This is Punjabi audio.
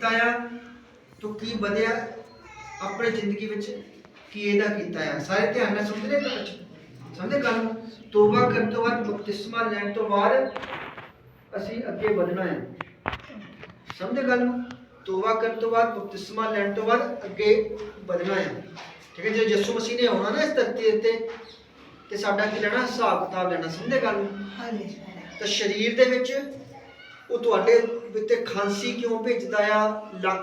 ਕੀਤਾ ਆ तो की बधिया अपनी जिंदगी में की ਇਹਦਾ ਕੀਤਾ ਆ। ਸਾਰੇ ਧਿਆਨ ਨਾਲ ਸੁਣਦੇ ਨੇ ਬੱਚੇ, ਸਮਝਦੇ ਗੱਲ ਨੂੰ। ਤੋਬਾ ਕਰਨ ਤੋਂ ਬਾਅਦ ਬਪਤਿਸਮਾ ਲੈਣ ਤੋਂ ਬਾਅਦ ਅਸੀਂ ਅੱਗੇ ਵਧਣਾ ਹੈ, ਸਮਝਦੇ ਗੱਲ ਨੂੰ। ਤੋਬਾ ਕਰਨ ਤੋਂ ਬਾਅਦ ਬਪਤਿਸਮਾ ਲੈਣ ਤੋਂ ਬਾਅਦ ਅੱਗੇ ਵਧਣਾ ਹੈ, ਠੀਕ ਹੈ। ਜੇ ਯਿਸੂ ਮਸੀਹ ਨੇ ਆਉਣਾ ਨਾ ਇਸ ਧਰਤੀ ਉੱਤੇ ਤੇ ਸਾਡਾ ਕੀ ਲੈਣਾ, ਹਿਸਾਬ ਕਿਤਾਬ ਲੈਣਾ, ਸਮਝਦੇ ਗੱਲ ਨੂੰ। ਤਾਂ ਸਰੀਰ ਦੇ ਵਿੱਚ ਉਹ ਤੁਹਾਡੇ ਉੱਤੇ ਖਾਂਸੀ ਕਿਉਂ ਭੇਜਦਾ ਆ, ਲੱਕ